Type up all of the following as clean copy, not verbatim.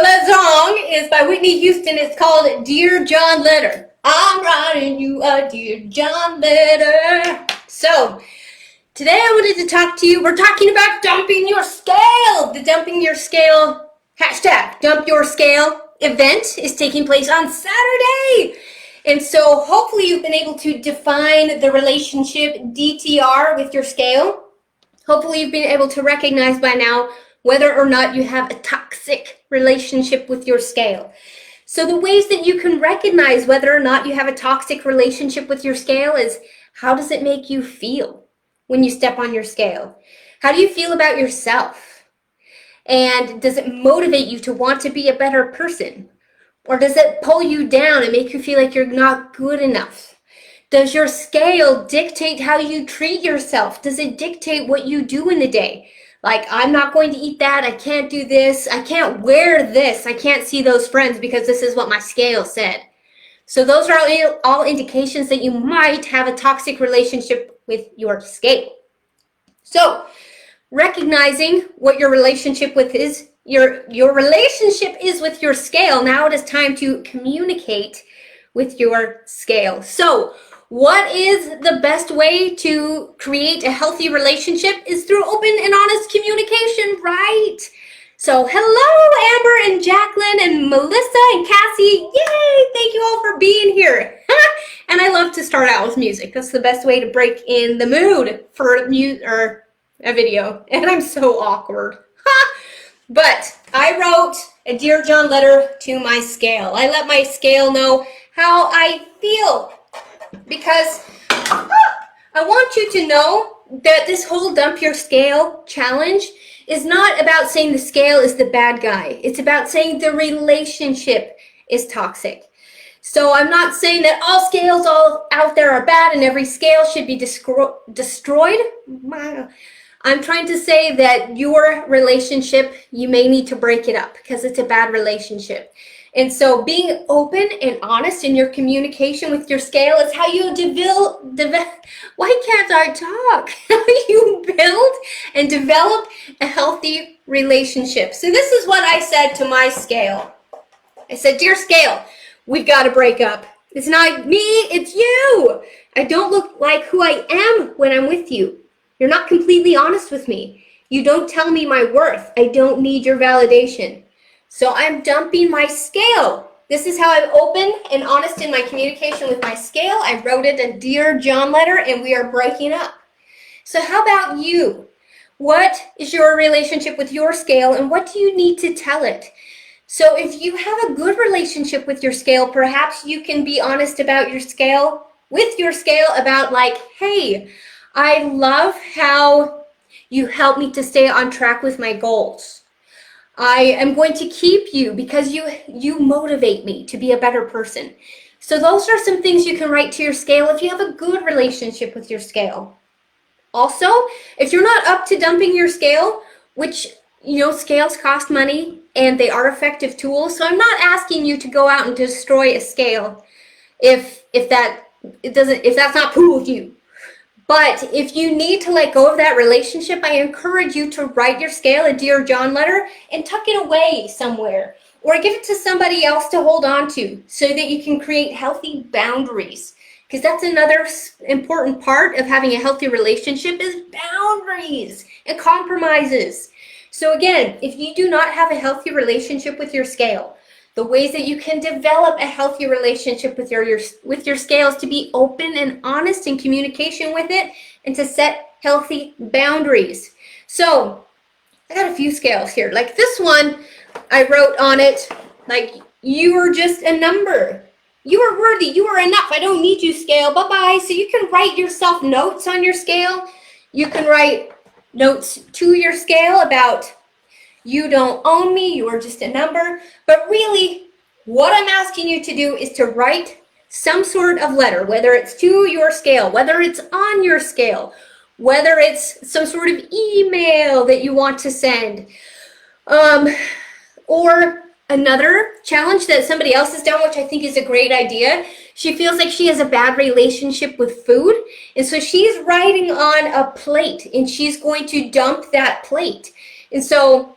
that song is by Whitney Houston. It's called Dear John Letter. I'm writing you a Dear John letter. So, today I wanted to talk to you. We're talking about dumping your scale. The Dumping Your Scale hashtag Dump Your Scale event is taking place on Saturday. And so hopefully you've been able to define the relationship DTR with your scale. Hopefully you've been able to recognize by now whether or not you have a toxic relationship with your scale. So the ways that you can recognize whether or not you have a toxic relationship with your scale is, how does it make you feel when you step on your scale? How do you feel about yourself? And does it motivate you to want to be a better person? Or does it pull you down and make you feel like you're not good enough? Does your scale dictate how you treat yourself? Does it dictate what you do in the day? Like, I'm not going to eat that, I can't do this, I can't wear this, I can't see those friends because this is what my scale said. So those are all indications that you might have a toxic relationship with your scale. So, recognizing what your relationship with is, your relationship is with your scale, now it is time to communicate with your scale. So, what is the best way to create a healthy relationship is through open and honest communication, right? So hello, Amber and Jacqueline and Melissa and Cassie. Yay! Thank you all for being here. And I love to start out with music. That's the best way to break in the mood for a video. And I'm so awkward. But I wrote a Dear John letter to my scale. I let my scale know how I feel. Because I want you to know that this whole Dump Your Scale challenge is not about saying the scale is the bad guy. It's about saying the relationship is toxic. So I'm not saying that all scales all out there are bad and every scale should be destroyed. I'm trying to say that your relationship, you may need to break it up because it's a bad relationship. And so being open and honest in your communication with your scale is how you why can't I talk? How you build and develop a healthy relationship. So this is what I said to my scale. I said, Dear Scale, we've got to break up. It's not me, it's you. I don't look like who I am when I'm with you. You're not completely honest with me. You don't tell me my worth. I don't need your validation. So I'm dumping my scale. This is how I'm open and honest in my communication with my scale. I wrote it a Dear John letter and we are breaking up. So how about you? What is your relationship with your scale and what do you need to tell it? So if you have a good relationship with your scale, perhaps you can be honest about your scale, with your scale about like, hey, I love how you help me to stay on track with my goals. I am going to keep you because you motivate me to be a better person. So those are some things you can write to your scale if you have a good relationship with your scale. Also, if you're not up to dumping your scale, which, scales cost money and they are effective tools. So I'm not asking you to go out and destroy a scale if that's not cool with you. But if you need to let go of that relationship, I encourage you to write your scale a Dear John letter and tuck it away somewhere or give it to somebody else to hold on to so that you can create healthy boundaries. Because that's another important part of having a healthy relationship is boundaries and compromises. So again, if you do not have a healthy relationship with your scale, the ways that you can develop a healthy relationship with your scale is to be open and honest in communication with it and to set healthy boundaries. So I got a few scales here. Like this one, I wrote on it, like, you are just a number. You are worthy. You are enough. I don't need you, scale. Bye-bye. So you can write yourself notes on your scale. You can write notes to your scale about you don't own me, you are just a number. But really, what I'm asking you to do is to write some sort of letter, whether it's to your scale, whether it's on your scale, whether it's some sort of email that you want to send, or another challenge that somebody else has done, which I think is a great idea. She feels like she has a bad relationship with food, and so she's writing on a plate, and she's going to dump that plate. And so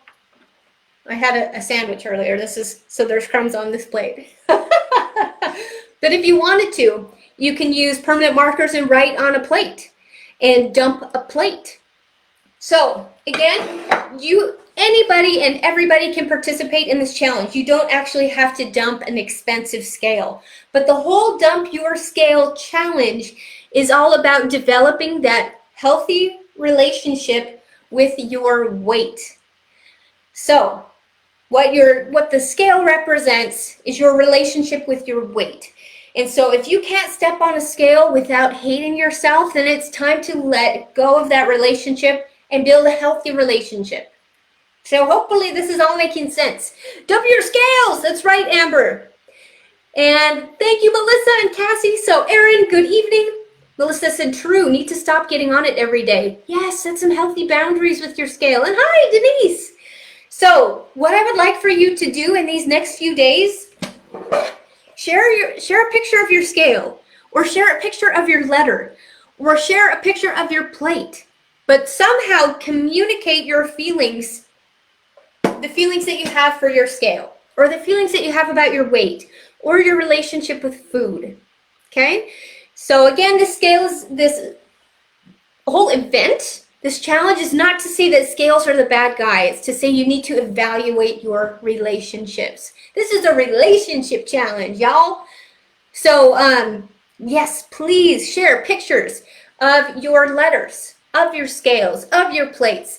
I had a sandwich earlier. So there's crumbs on this plate. But if you wanted to, you can use permanent markers and write on a plate and dump a plate. So again, anybody and everybody can participate in this challenge. You don't actually have to dump an expensive scale. But the whole Dump Your Scale challenge is all about developing that healthy relationship with your weight. So what the scale represents is your relationship with your weight. And so if you can't step on a scale without hating yourself, then it's time to let go of that relationship and build a healthy relationship. So hopefully this is all making sense. Dump your scales. That's right, Amber. And thank you, Melissa and Cassie. So Erin, good evening. Melissa said, true, need to stop getting on it every day. Yes, set some healthy boundaries with your scale. And hi, Denise. So what I would like for you to do in these next few days, share a picture of your scale, or share a picture of your letter, or share a picture of your plate, but somehow communicate your feelings, the feelings that you have for your scale, or the feelings that you have about your weight, or your relationship with food. Okay? So again, this whole event, this challenge is not to say that scales are the bad guy. It's to say you need to evaluate your relationships. This is a relationship challenge, y'all. So yes, please share pictures of your letters, of your scales, of your plates.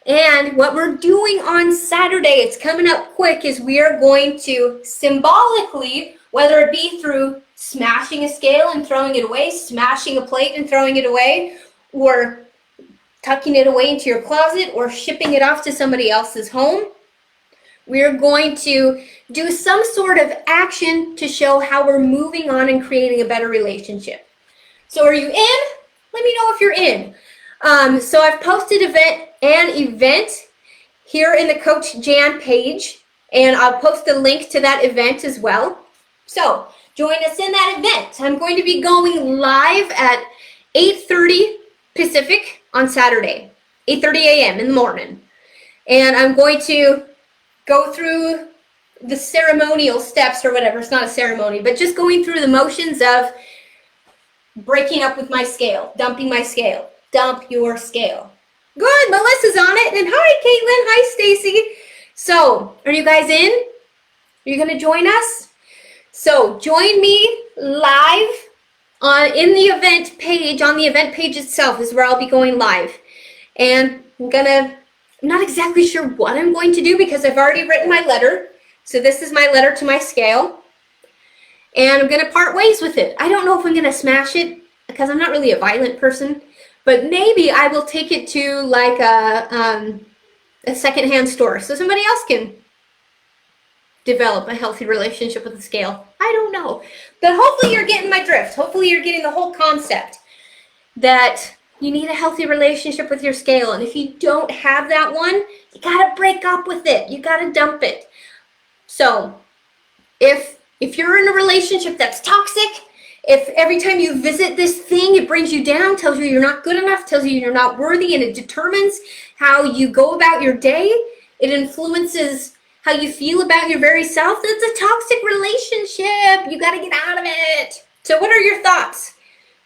And what we're doing on Saturday, it's coming up quick, is we are going to symbolically, whether it be through smashing a scale and throwing it away, smashing a plate and throwing it away, or tucking it away into your closet, or shipping it off to somebody else's home, we're going to do some sort of action to show how we're moving on and creating a better relationship. So are you in? Let me know if you're in. So I've posted an event here in the Coach Jan page, and I'll post a link to that event as well. So join us in that event. I'm going to be going live at 8:30 Pacific on Saturday, 8:30 a.m. in the morning. And I'm going to go through the ceremonial steps or whatever. It's not a ceremony, but just going through the motions of breaking up with my scale, dumping my scale. Dump your scale. Good, Melissa's on it. And hi, Caitlin. Hi, Stacy. So, are you guys in? Are you going to join us? So, join me live in the event page. On the event page itself is where I'll be going live. And I'm not exactly sure what I'm going to do because I've already written my letter. So, this is my letter to my scale. And I'm going to part ways with it. I don't know if I'm going to smash it because I'm not really a violent person. But maybe I will take it to like a secondhand store so somebody else can develop a healthy relationship with the scale. I don't know. But hopefully you're getting my drift. Hopefully you're getting the whole concept that you need a healthy relationship with your scale. And if you don't have that one, you got to break up with it. You got to dump it. So if you're in a relationship that's toxic, if every time you visit this thing, it brings you down, tells you you're not good enough, tells you you're not worthy, and it determines how you go about your day, it influences how you feel about your very self, that's a toxic relationship. You got to get out of it. So what are your thoughts?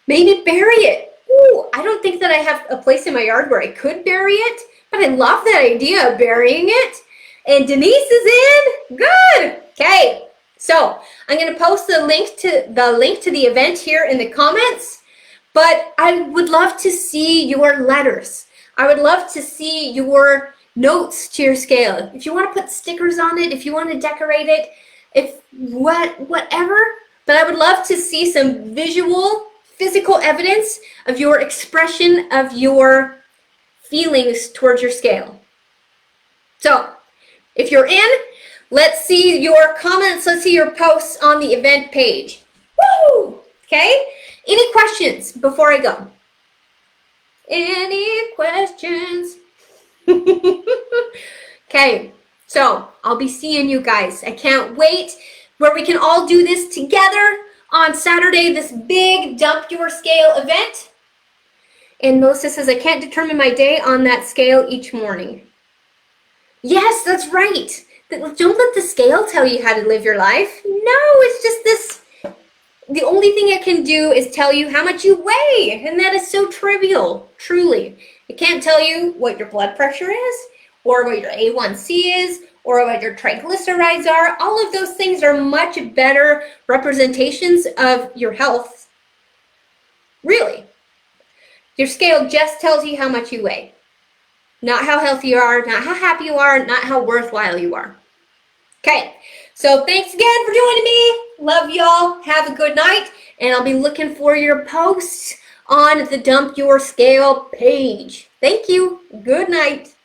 Maybe bury it. Ooh, I don't think that I have a place in my yard where I could bury it, but I love that idea of burying it. And Denise is in. Good. Okay. So I'm going to post the link to the event here in the comments, but I would love to see your letters. I would love to see your notes to your scale. If you want to put stickers on it, if you want to decorate it, whatever, but I would love to see some visual, physical evidence of your expression of your feelings towards your scale. So if you're in, let's see your comments. Let's see your posts on the event page. Woo! Okay? Any questions before I go? Any questions? Okay, so I'll be seeing you guys. I can't wait where we can all do this together on Saturday, this big Dump Your Scale event. And Melissa says, I can't determine my day on that scale each morning. Yes, that's right. Don't let the scale tell you how to live your life. No, it's just this. The only thing it can do is tell you how much you weigh, and that is so trivial, truly. It can't tell you what your blood pressure is, or what your A1C is, or what your triglycerides are. All of those things are much better representations of your health. Really. Your scale just tells you how much you weigh. Not how healthy you are, not how happy you are, not how worthwhile you are. Okay, so thanks again for joining me. Love y'all. Have a good night, and I'll be looking for your posts on the Dump Your Scale page. Thank you. Good night.